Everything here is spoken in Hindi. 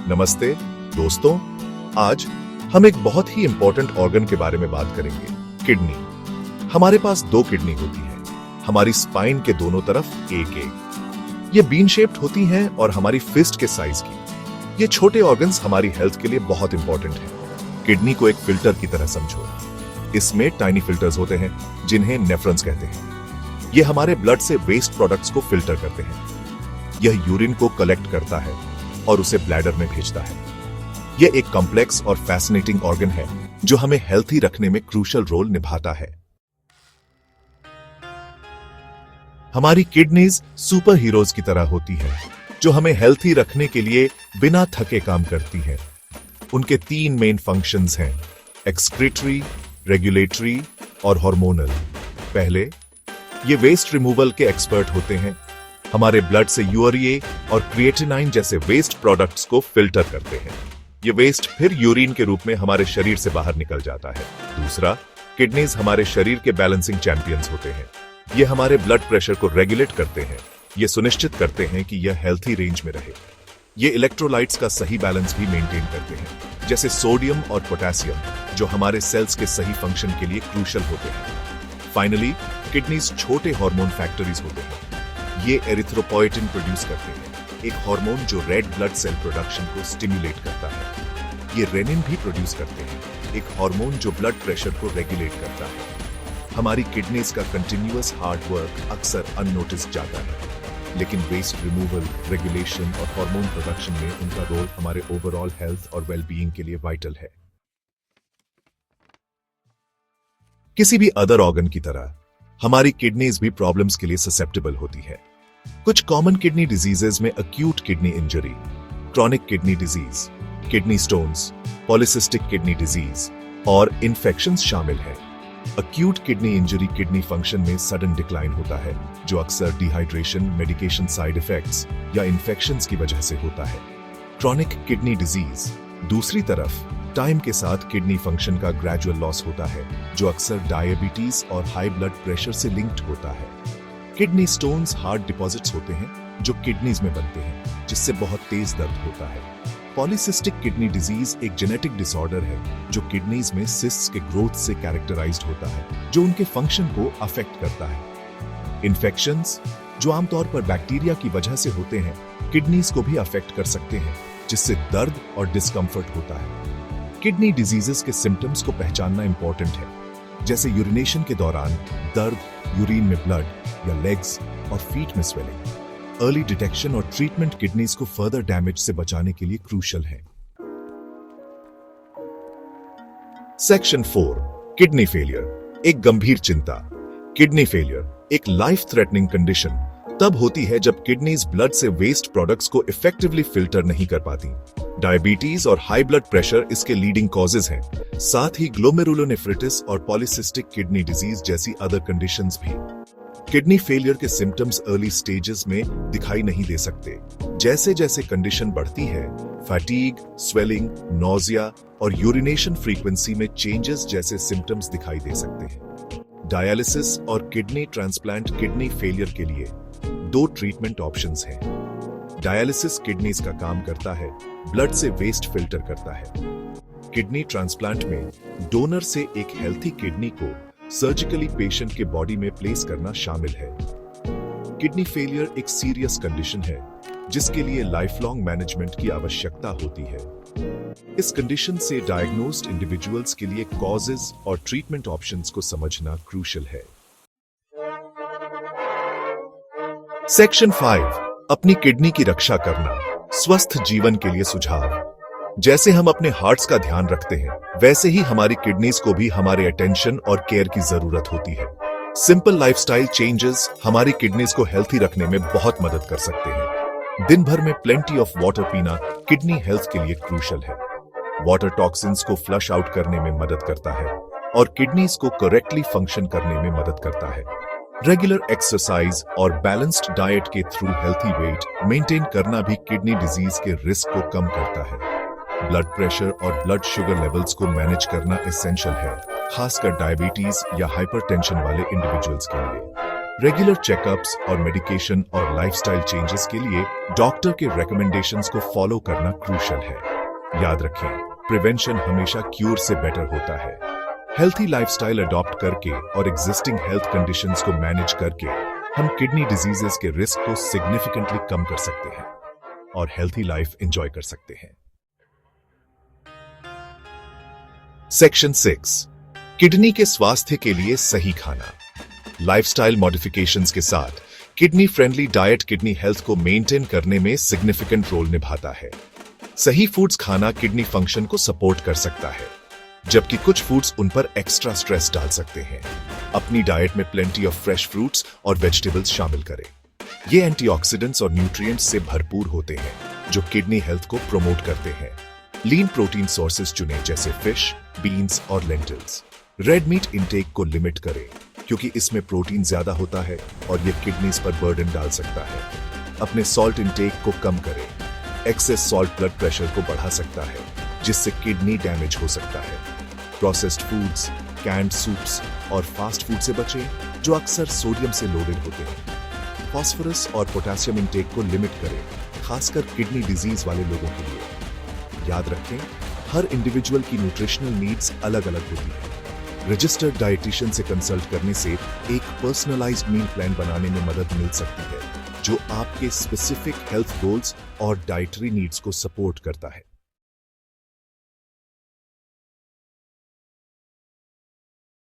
नमस्ते दोस्तों, आज हम एक बहुत ही इंपॉर्टेंट ऑर्गन के बारे में बात करेंगे, किडनी। हमारे पास दो किडनी होती है, हमारी स्पाइन के दोनों तरफ एक एक। ये बीन शेप्ड होती हैं और हमारी फिस्ट के साइज की। ये छोटे ऑर्गन्स हमारी हेल्थ के लिए बहुत इंपॉर्टेंट हैं। किडनी को एक फिल्टर की तरह समझो। इसमें टाइनी फिल्टर्स होते हैं जिन्हें नेफ्रॉन्स कहते हैं। ये हमारे ब्लड से वेस्ट प्रोडक्ट्स को फिल्टर करते हैं। यह यूरिन को कलेक्ट करता है और उसे ब्लैडर में भेजता है। यह एक कॉम्प्लेक्स और फैसिनेटिंग ऑर्गन है जो हमें हेल्थी रखने में क्रूशियल रोल निभाता है। हमारी किडनीज सुपर हीरोज की तरह होती हैं, जो हमें हेल्थी रखने के लिए बिना थके काम करती हैं। उनके तीन मेन फंक्शंस हैं, एक्सक्रीटरी, रेगुलेटरी और हार्मोनल। पहले, ये वेस्ट रिमूवल के एक्सपर्ट होते हैं। हमारे ब्लड से यूरिया और क्रिएटिनाइन जैसे वेस्ट प्रोडक्ट्स को फिल्टर करते हैं। ये वेस्ट फिर यूरिन के रूप में हमारे शरीर से बाहर निकल जाता है। दूसरा, किडनीज हमारे शरीर के बैलेंसिंग चैंपियंस होते हैं। ये हमारे ब्लड प्रेशर को रेगुलेट करते हैं। ये सुनिश्चित करते हैं कि यह हेल्थी रेंज में रहे। ये इलेक्ट्रोलाइट्स का सही बैलेंस भी मेंटेन करते हैं, जैसे सोडियम और पोटेशियम, जो हमारे सेल्स के सही फंक्शन के लिए क्रूशियल होते हैं। फाइनली, किडनीज छोटे हार्मोन फैक्टरीज होते हैं। ये एरिथ्रोपोएटिन प्रोड्यूस करते हैं, एक हार्मोन जो रेड ब्लड सेल प्रोडक्शन को स्टिमुलेट करता है। ये रेनिन भी प्रोड्यूस करते हैं, एक हार्मोन जो ब्लड प्रेशर को रेगुलेट करता है। हमारी किडनीज का कंटिन्यूअस हार्ड वर्क अक्सर अननोटिस जाता है, लेकिन वेस्ट रिमूवल, रेगुलेशन और हार्मोन प्रोडक्शन में उनका रोल हमारे ओवरऑल हेल्थ और वेलबीइंग के लिए वाइटल है। किसी भी अदर ऑर्गन की तरह हमारी किडनीज भी प्रॉब्लम्स के लिए ससेप्टेबल होती है। कुछ कॉमन किडनी डिजीजेस में acute kidney injury, chronic kidney disease, kidney stones, polycystic kidney disease और इन्फेक्शंस शामिल हैं। Acute kidney injury kidney function में सडन डिक्लाइन होता है, जो अक्सर डिहाइड्रेशन, मेडिकेशन साइड इफेक्ट्स या इन्फेक्शंस की वजह से होता है। क्रॉनिक किडनी डिजीज दूसरी तरफ टाइम के साथ किडनी फंक्शन का ग्रेजुअल लॉस होता है, जो अक्सर डायबिटीज और हाई ब्लड प्रेशर से लिंक्ड होता है। किडनी स्टोन्स हार्ड डिपॉजिट्स होते हैं जो किडनीज में बनते हैं, जिससे बहुत तेज दर्द होता है। पॉलीसिस्टिक किडनी डिजीज एक जेनेटिक डिसऑर्डर है जो किडनीज में सिस्ट्स के ग्रोथ से कैरेक्टराइज्ड होता है, जो उनके फंक्शन को अफेक्ट करता है। इन्फेक्शंस, जो आमतौर पर बैक्टीरिया की वजह से होते हैं, किडनीज को भी अफेक्ट कर सकते हैं, जिससे दर्द और डिस्कम्फर्ट होता है। किडनी डिजीजेस के सिम्टम्स को पहचानना इंपॉर्टेंट है, जैसे यूरिनेशन के दौरान दर्द, यूरिन में ब्लड या लेग्स और फीट में स्वेलिंग। अर्ली डिटेक्शन और ट्रीटमेंट किडनीज को फर्दर डैमेज से बचाने के लिए क्रूशियल है। सेक्शन 4, किडनी फेलियर, एक गंभीर चिंता। किडनी फेलियर एक लाइफ थ्रेटनिंग कंडीशन तब होती है जब किडनीज ब्लड से वेस्ट प्रोडक्ट्स को इफेक्टिवली फिल्टर नहीं कर पाती। डायबिटीज और हाई ब्लड प्रेशर इसके लीडिंग कॉजेज हैं, साथ ही ग्लोमेरुलोनेफ्रिटिस और पॉलीसिस्टिक किडनी डिजीज जैसी अदर कंडीशंस भी। किडनी फेलियर के सिम्टम्स अर्ली स्टेजेस में दिखाई नहीं दे सकते। जैसे जैसे कंडीशन बढ़ती है, फैटीग, स्वेलिंग, नोजिया और यूरिनेशन फ्रीक्वेंसी में चेंजेस जैसे सिम्टम्स दिखाई दे सकते हैं। डायलिसिस और किडनी ट्रांसप्लांट किडनी फेलियर के लिए दो ट्रीटमेंट ऑप्शंस हैं। डायलिसिस किडनीज का काम करता है, ब्लड से वेस्ट फिल्टर करता है। किडनी ट्रांसप्लांट में डोनर से एक हेल्थी किडनी को सर्जिकली पेशेंट के बॉडी में प्लेस करना शामिल है। किडनी फेलियर एक सीरियस कंडीशन है जिसके लिए लाइफ लॉन्ग मैनेजमेंट की आवश्यकता होती है। इस कंडीशन से डायग्नोज्ड इंडिविजुअल्स के लिए कॉजेज और ट्रीटमेंट ऑप्शंस को समझना क्रूशियल है। सेक्शन 5, अपनी किडनी की रक्षा करना, स्वस्थ जीवन के लिए सुझाव। जैसे हम अपने हार्ट्स का ध्यान रखते हैं, वैसे ही हमारी किडनीज को भी हमारे अटेंशन और केयर की जरूरत होती है। सिंपल लाइफस्टाइल चेंजेस हमारी किडनीज को हेल्थी रखने में बहुत मदद कर सकते हैं। दिन भर में प्लेंटी ऑफ वाटर पीना किडनी हेल्थ के लिए क्रूशियल है। वाटर टॉक्सिन्स को फ्लश आउट करने में मदद करता है और किडनीज को करेक्टली फंक्शन करने में मदद करता है। रेगुलर एक्सरसाइज और बैलेंस्ड डाइट के थ्रू हेल्थी वेट मेंटेन करना भी किडनी डिजीज के रिस्क को कम करता है। ब्लड प्रेशर और ब्लड शुगर लेवल्स को मैनेज करना एसेंशियल है, खासकर डायबिटीज या हाइपरटेंशन वाले इंडिविजुअल्स के लिए। रेगुलर चेकअप्स और मेडिकेशन और लाइफस्टाइल चेंजेस के लिए डॉक्टर के रिकमेंडेशंस को फॉलो करना क्रूशल है। याद रखें, प्रिवेंशन हमेशा क्यूर से बेटर होता है। हेल्थी लाइफस्टाइल अडॉप्ट करके और एग्जिस्टिंग हेल्थ कंडीशंस को मैनेज करके हम किडनी डिजीजेस के रिस्क को सिग्निफिकेंटली कम कर सकते हैं और हेल्थी लाइफ एंजॉय कर सकते हैं। सेक्शन 6, किडनी के स्वास्थ्य के लिए सही खाना। लाइफस्टाइल मॉडिफिकेशंस के साथ kidney friendly diet kidney health को मेंटेन करने में सिग्निफिकेंट रोल निभाता है। सही फूड्स खाना किडनी फंक्शन को सपोर्ट कर सकता है, जबकि कुछ फूड्स उन पर एक्स्ट्रा स्ट्रेस डाल सकते हैं। अपनी डाइट में प्लेंटी ऑफ फ्रेश फ्रूट्स और वेजिटेबल्स शामिल करें। ये एंटीऑक्सीडेंट्स और न्यूट्रिएंट्स से भरपूर होते हैं, जो किडनी हेल्थ को प्रमोट करते हैं। लीन प्रोटीन सोर्सेज चुनें, जैसे फिश, बीन्स और लेंटिल्स। रेड मीट इंटेक को लिमिट करें, क्योंकि इसमें प्रोटीन ज्यादा होता है और ये किडनीज पर बर्डन डाल सकता है। अपने सॉल्ट इंटेक को कम करें। एक्सेस सॉल्ट ब्लड प्रेशर को बढ़ा सकता है, जिससे किडनी डैमेज हो सकता है। प्रोसेस्ड फूड्स, कैंड सूप्स और फास्ट फूड से बचें, जो अक्सर सोडियम से लोडेड होते हैं। फास्फोरस और पोटेशियम इंटेक को लिमिट करें, खासकर किडनी डिजीज वाले लोगों के लिए। याद रखें, हर इंडिविजुअल की न्यूट्रिशनल नीड्स अलग अलग होती है। रजिस्टर्ड डाइटिशियन से कंसल्ट करने से एक पर्सनलाइज्ड मील प्लान बनाने में मदद मिल सकती है, जो आपके स्पेसिफिक हेल्थ गोल्स और डाइटरी नीड्स को सपोर्ट करता है।